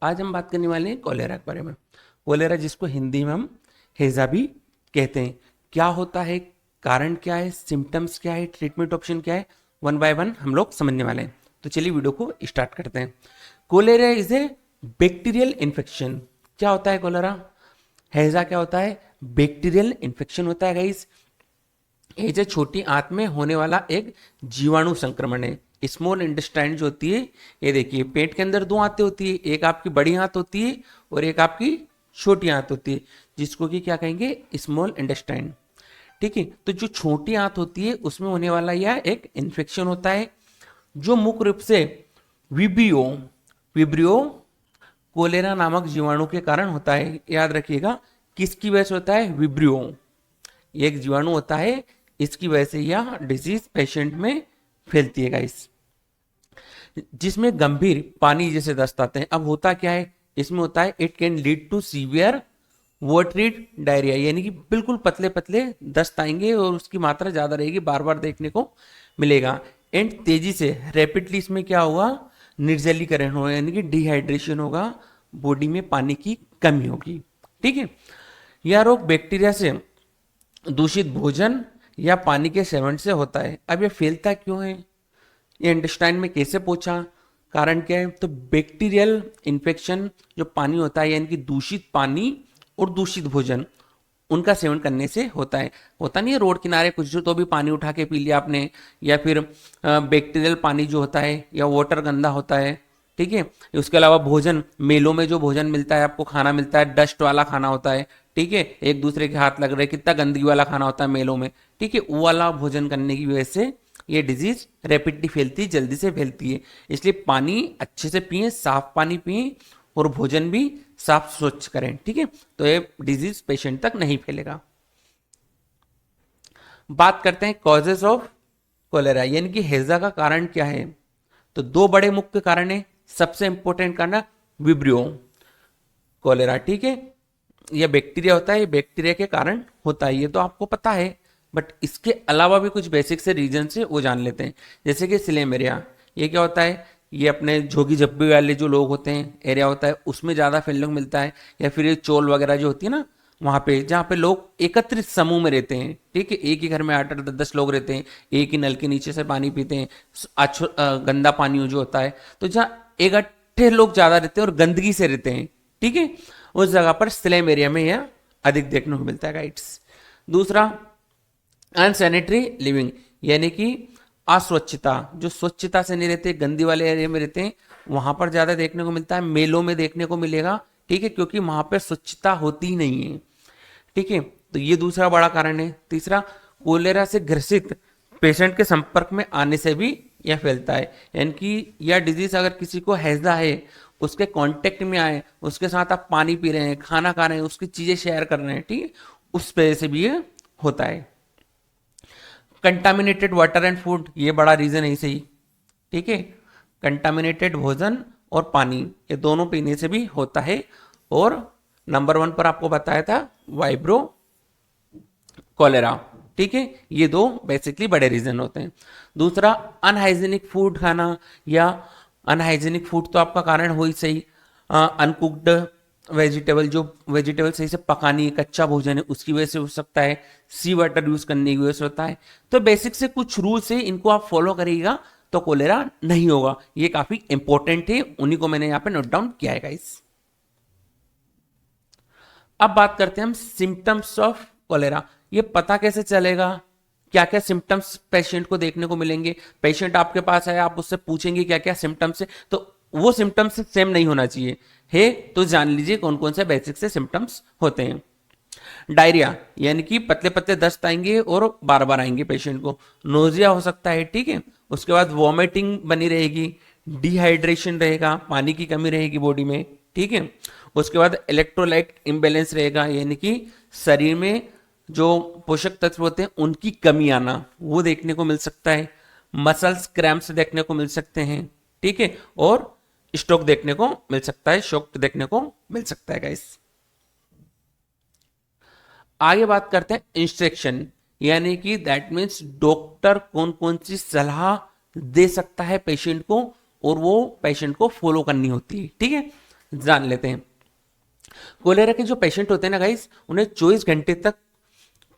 आज हम बात करने वाले हैं कोलेरा के बारे में। कोलेरा जिसको हिंदी में हम हैजा भी कहते हैं। क्या होता है, कारण क्या है, सिम्टम्स क्या है, ट्रीटमेंट ऑप्शन क्या है, वन बाय वन हम लोग समझने वाले हैं। तो चलिए वीडियो को स्टार्ट करते हैं। Cholera is a bacterial infection. क्या होता है कोलेरा? हैजा क्या होता है? बैक्टीरियल इन्फेक्शन होता है गाइस। ये छोटी आंत में होने वाला एक जीवाणु संक्रमण है। स्मॉल इंटेस्टाइन जो होती है, ये देखिए पेट के अंदर दो आंतें होती है, एक आपकी बड़ी आंत होती है और एक आपकी छोटी आंत होती है, जिसको कि क्या कहेंगे, स्मॉल इंटेस्टाइन। ठीक है, तो जो छोटी आंत होती है उसमें होने वाला यह एक इन्फेक्शन होता है, जो मुख्य रूप से विब्रियो विब्रियो कोलेरा नामक जीवाणु के कारण होता है। याद रखिएगा, किसकी वजह से होता है? विब्रियो। ये एक जीवाणु होता है, इसकी वजह से यह डिजीज पेशेंट में फैलती है गाइस, जिसमें गंभीर पानी जैसे दस्त आते हैं। अब होता क्या है इसमें? होता है it can lead to severe watery diarrhoea, यानी कि बिल्कुल पतले पतले दस्त आएंगे और उसकी मात्रा ज्यादा रहेगी, बार बार देखने को मिलेगा। एंड तेजी से रैपिडली इसमें क्या होगा? निर्जलीकरण होगा, यानी कि डिहाइड्रेशन होगा, बॉडी में पानी की कमी होगी। ठीक है, यह रोग बैक्टीरिया से दूषित भोजन या पानी के सेवन से होता है। अब ये फैलता क्यों है? ये इंटेस्टाइन में कैसे पहुंचा? कारण क्या है? तो बैक्टीरियल इन्फेक्शन जो पानी होता है, यानी कि दूषित पानी और दूषित भोजन, उनका सेवन करने से होता है। होता नहीं है रोड किनारे कुछ जो तो भी पानी उठा के पी लिया आपने, या फिर बैक्टीरियल पानी जो होता है, या वाटर गंदा होता है। ठीक है, उसके अलावा भोजन, मेलों में जो भोजन मिलता है आपको, खाना मिलता है, डस्ट वाला खाना होता है। ठीक है, एक दूसरे के हाथ लग रहे, कितना गंदगी वाला खाना होता है मेलों में। ठीक है, वो वाला भोजन करने की वजह से ये डिजीज रैपिडली फैलती है, जल्दी से फैलती है। इसलिए पानी अच्छे से पिए, साफ पानी पिए, और भोजन भी साफ स्वच्छ करें। ठीक है, तो ये डिजीज पेशेंट तक नहीं फैलेगा। बात करते हैं कॉजेस ऑफ कोलेरा, यानी कि हैजा का कारण क्या है। तो दो बड़े मुख्य कारण है। सबसे इंपॉर्टेंट कारण विब्रियो कोलेरा। ठीक है, यह बैक्टीरिया होता है, ये बैक्टीरिया के कारण होता है, ये तो आपको पता है। बट इसके अलावा भी कुछ बेसिक से रीजन से वो जान लेते हैं, जैसे कि सिलेमेरिया। ये क्या होता है? ये अपने झोगी झप्पी वाले जो लोग होते हैं, एरिया होता है, उसमें ज़्यादा फैलने को मिलता है। या फिर ये चोल वगैरह जो होती है ना, वहाँ पे जहाँ पे लोग एकत्रित समूह में रहते हैं। ठीक है, एक ही घर में 8-8 10-10 लोग रहते हैं, एक ही नल के नीचे से पानी पीते हैं, गंदा पानी जो होता है, तो जहाँ इकट्ठे लोग ज़्यादा रहते हैं और गंदगी से रहते हैं, ठीक है, उस जगह पर स्लम एरिया में यह अधिक देखने को मिलता है गाइड्स। दूसरा, अनसैनिटरी लिविंग, यानी कि अस्वच्छता, जो स्वच्छता से नहीं रहते, गंदी वाले एरिया में रहते हैं, वहां पर ज्यादा देखने को मिलता है। मेलों में देखने को मिलेगा। ठीक है, क्योंकि वहां पर स्वच्छता होती ही नहीं है। ठीक है, तो ये दूसरा बड़ा कारण है। तीसरा, कोलेरा से ग्रसित पेशेंट के संपर्क में आने से भी यह फैलता है, यानी कि यह डिजीज अगर किसी को हैजा है, उसके कांटेक्ट में आए, उसके साथ आप पानी पी रहे हैं, खाना खा रहे हैं, उसकी चीजें शेयर कर रहे हैं, ठीक है, उस वजह से भी ये होता है। कंटामिनेटेड वाटर एंड फूड, ये बड़ा रीजन है इसे ही। ठीक है, कंटामिनेटेड भोजन और पानी, ये दोनों पीने से भी होता है। और नंबर 1 पर आपको बताया था वाइब्रो कोलेरा। ठीक है, ये दो बेसिकली बड़े रीजन होते हैं। दूसरा, अनहाइजीनिक फूड खाना, या अनहाइजीनिक फूड तो आपका कारण हो ही सही, अनकुक्ड वेजिटेबल, जो वेजिटेबल सही से पकानी है, कच्चा भोजन है, उसकी वजह से हो सकता है। सी वाटर यूज करने की वजह से होता है। तो बेसिक से कुछ रूल्स है, इनको आप फॉलो करिएगा तो कोलेरा नहीं होगा। ये काफी इंपॉर्टेंट है, उन्हीं को मैंने यहाँ पे नोट डाउन किया है गाइस। अब बात करते हैं हम सिम्टम्स ऑफ कोलेरा। ये पता कैसे चलेगा, क्या क्या सिम्टम्स पेशेंट को देखने को मिलेंगे? पेशेंट आपके पास है, आप उससे पूछेंगे क्या क्या सिम्टम्स है, तो वो सिम्टम्स सेम नहीं होना चाहिए है। तो जान लीजिए कौन कौन से बेसिक से सिम्टम्स होते हैं। डायरिया, यानी कि पतले पतले दस्त आएंगे और बार बार आएंगे पेशेंट को। नोजिया हो सकता है, ठीक है। उसके बाद वॉमिटिंग बनी रहेगी, डिहाइड्रेशन रहेगा, पानी की कमी रहेगी बॉडी में, ठीक है। उसके बाद इलेक्ट्रोलाइट इम्बेलेंस रहेगा, यानी कि शरीर में जो पोषक तत्व होते हैं उनकी कमी आना, वो देखने को मिल सकता है। मसल्स क्रैम्प्स देखने को मिल सकते हैं, ठीक है। और स्ट्रोक देखने को मिल सकता है, शॉक देखने को मिल सकता है गाइस। आगे बात करते हैं इंस्ट्रक्शन, यानी कि दैट मीन्स डॉक्टर कौन कौन सी सलाह दे सकता है पेशेंट को, और वो पेशेंट को फॉलो करनी होती है, ठीक है। जान लेते हैं। कोलेरा के जो पेशेंट होते हैं ना गाइस, उन्हें 24 घंटे तक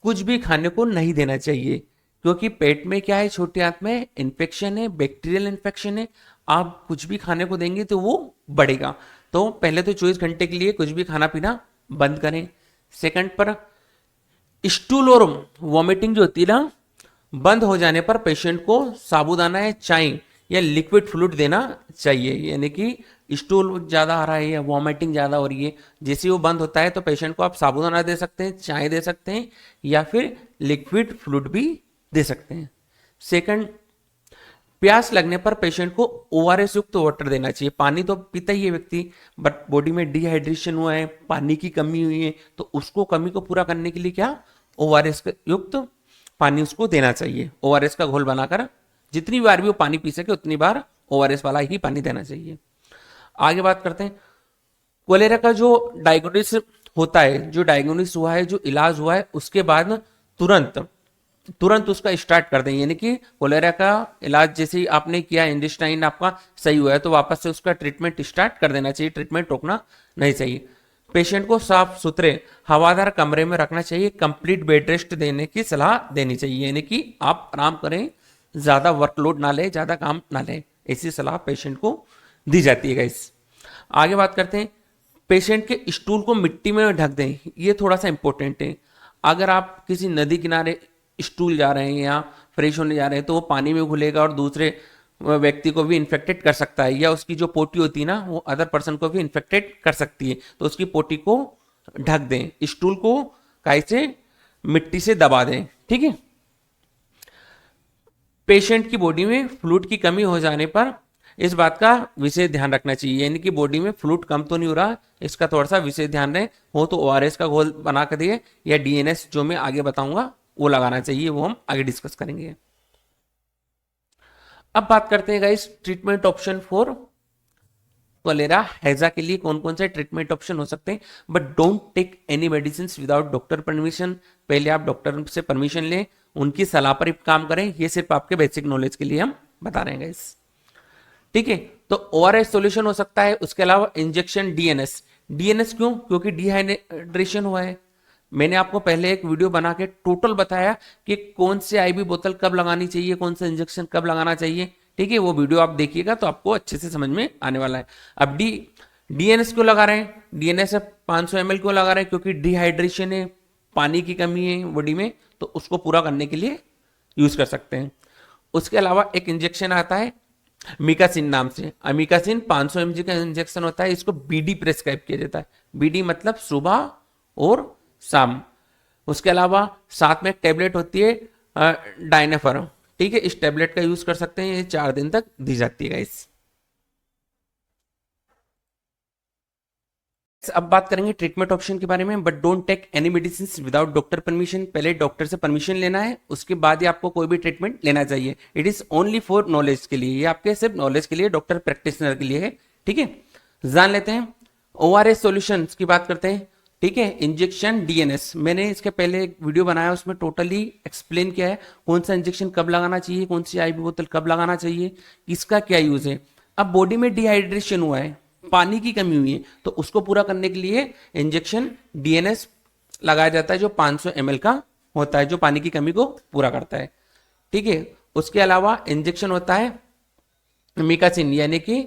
कुछ भी खाने को नहीं देना चाहिए, क्योंकि पेट में क्या है, छोटी आंत में इन्फेक्शन है, बैक्टीरियल इन्फेक्शन है। आप कुछ भी खाने को देंगे तो वो बढ़ेगा। तो पहले तो 24 घंटे के लिए कुछ भी खाना पीना बंद करें। सेकंड पर स्टूल और वॉमिटिंग जो होती है ना, बंद हो जाने पर पेशेंट को साबूदाना या चाय या लिक्विड फ्लूइड देना चाहिए। यानी कि स्टूल ज़्यादा आ रहा है या वॉमिटिंग ज़्यादा हो रही है, जैसे वो बंद होता है तो पेशेंट को आप साबूदाना दे सकते हैं, चाय दे सकते हैं, या फिर लिक्विड फ्लूइड भी दे सकते हैं। सेकंड, प्यास लगने पर पेशेंट को ओआरएस युक्त वाटर देना चाहिए। पानी तो पीता ही है व्यक्ति, बट बॉडी में डिहाइड्रेशन हुआ है, पानी की कमी हुई है, तो उसको कमी को पूरा करने के लिए क्या, ओआरएस युक्त पानी उसको देना चाहिए। ओआरएस का घोल बनाकर जितनी बार भी वो पानी पी सके उतनी बार ओआरएस वाला ही पानी देना चाहिए। आगे बात करते हैं, कोलेरा का जो डायग्नोसिस होता है, जो डायग्नोसिस हुआ है, जो इलाज हुआ है, उसके बाद तुरंत तुरंत उसका स्टार्ट कर दें। यानी कि कोलेरा का इलाज जैसे ही आपने किया, इंटेस्टाइन आपका सही हुआ है, तो वापस से उसका ट्रीटमेंट स्टार्ट कर देना चाहिए, ट्रीटमेंट रोकना नहीं चाहिए। पेशेंट को साफ सुथरे हवादार कमरे में रखना चाहिए, कंप्लीट बेड रेस्ट देने की सलाह देनी चाहिए। यानी कि आप आराम करें, ज्यादा वर्कलोड ना ले, ज्यादा काम ना ले, ऐसी सलाह पेशेंट को दी जाती है गाइस। आगे बात करते हैं, पेशेंट के स्टूल को मिट्टी में ढक दें। ये थोड़ा सा इंपॉर्टेंट है। अगर आप किसी नदी किनारे स्टूल जा रहे हैं या फ्रेश होने जा रहे हैं तो वो पानी में घुलेगा और दूसरे व्यक्ति को भी इन्फेक्टेड कर सकता है, या उसकी जो पोटी होती है ना, वो अदर पर्सन को भी इन्फेक्टेड कर सकती है। तो उसकी पोटी को ढक दें, स्टूल को कैसे, मिट्टी से दबा दें, ठीक है। पेशेंट की बॉडी में फ्लूइड की कमी हो जाने पर इस बात का विशेष ध्यान रखना चाहिए। यानी कि बॉडी में फ्लूइड कम तो नहीं हो रहा, इसका थोड़ा सा विशेष ध्यान रहे। हो तो ओआरएस का घोल बना कर दिए, या डीएनएस जो मैं आगे बताऊंगा वो लगाना चाहिए, वो हम आगे डिस्कस करेंगे। अब बात करते हैं guys, treatment option for cholera हैजा के लिए कौन कौन से ट्रीटमेंट ऑप्शन हो सकते हैं। But don't take any medicine without doctor permission. पहले आप डॉक्टर से परमिशन लें, उनकी सलाह पर काम करें। ये सिर्फ आपके बेसिक नॉलेज के लिए हम बता रहे हैं गाइस, ठीक है। तो ओआरएस सॉल्यूशन हो सकता है, उसके अलावा इंजेक्शन डीएनएस। डीएनएस क्यों, क्योंकि डिहाइड्रेशन हुआ है। मैंने आपको पहले एक वीडियो बना के टोटल बताया कि कौन से आईवी बोतल कब लगानी चाहिए, कौन सा इंजेक्शन कब लगाना चाहिए, ठीक है। वो वीडियो आप देखिएगा तो आपको अच्छे से समझ में आने वाला है। अब डीएनएस क्यों लगा रहे हैं, डीएनएस 500 ml क्यों लगा रहे हैं, क्योंकि डिहाइड्रेशन है, पानी की कमी है बॉडी में, तो उसको पूरा करने के लिए यूज कर सकते हैं। उसके अलावा एक इंजेक्शन आता है अमीकासिन नाम से। अमीकासिन 500 mg का इंजेक्शन होता है, इसको बीडी प्रेस्क्राइब किया जाता है। बीडी मतलब सुबह और शाम। उसके अलावा साथ में एक टेबलेट होती है डायनेफर, ठीक है। इस टेबलेट का यूज कर सकते हैं, ये 4 दिन तक दी जाती है गाइस। अब बात करेंगे ट्रीटमेंट ऑप्शन के बारे में। But don't take any medicine without doctor permission. पहले डॉक्टर से परमिशन लेना है, उसके बाद ही आपको कोई भी ट्रीटमेंट लेना चाहिए। It is only for knowledge के लिए, ये आपके सिर्फ नॉलेज के लिए, डॉक्टर प्रैक्टिशनर के लिए है, ठीक है। जान लेते हैं ओआरएस सॉल्यूशन की बात करते हैं, ठीक है। इंजेक्शन डीएनएस, मैंने इसके पहले एक वीडियो बनाया, उसमें टोटली एक्सप्लेन किया है कौन सा इंजेक्शन कब लगाना चाहिए, कौन सी आईवी बोतल कब लगाना चाहिए, किसका क्या यूज है। अब बॉडी में डिहाइड्रेशन हुआ है, पानी की कमी हुई है, तो उसको पूरा करने के लिए इंजेक्शन डीएनएस लगाया जाता है, जो 500 ml का होता है, जो पानी की कमी को पूरा करता है, ठीक है। उसके अलावा इंजेक्शन होता है अमीकासिन, यानी कि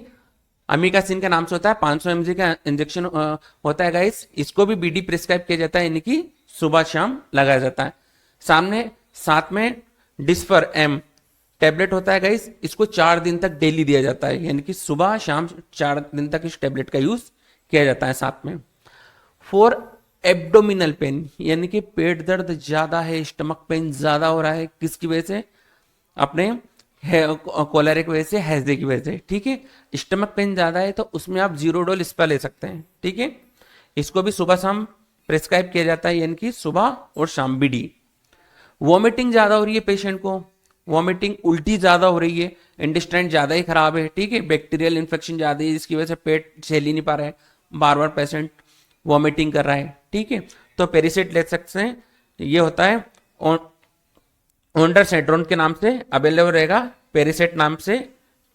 अमीकासिन के नाम से होता है, 500 mg का इंजेक्शन होता है गाइस। इसको भी बीडी प्रिस्क्राइब किया जाता है, यानी कि सुबह शाम लगाया जाता है। साथ में डिस्फर एम टेबलेट होता है गाइस, इसको 4 दिन तक डेली दिया जाता है, यानी कि सुबह शाम 4 दिन तक इस टेबलेट का यूज किया जाता है साथ में। फॉर एब्डोमिनल पेन, यानी कि पेट दर्द ज्यादा है, स्टमक पेन ज्यादा हो रहा है, किसकी वजह से, अपने कोलेरा की वजह से, हैजे की वजह से, ठीक है। स्टमक पेन ज्यादा है तो उसमें आप जीरोडोल स्प्रे ले सकते हैं, ठीक है। इसको भी सुबह शाम प्रिस्क्राइब किया जाता है, यानी कि सुबह और शाम बीडी। वॉमिटिंग ज्यादा हो रही है पेशेंट को, वॉमिटिंग उल्टी ज्यादा हो रही है, इंटेस्टाइन ज्यादा ही खराब है, ठीक है, बैक्टीरियल इन्फेक्शन ज्यादा है, जिसकी वजह से पेट झेल ही नहीं पा रहा है, बार बार पेशेंट वॉमिटिंग कर रहा है, ठीक है। तो पेरिसेट ले सकते हैं, ये होता है ओंडासेट्रोन के नाम से अवेलेबल रहेगा, पेरिसेट नाम से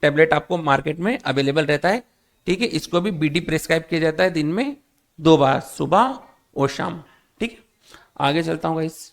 टेबलेट आपको मार्केट में अवेलेबल रहता है, ठीक है, इसको भी बीडी प्रेस्क्राइब किया जाता है दिन में 2 बार, सुबह और शाम। ठीक है, आगे चलता हूँ गाइस।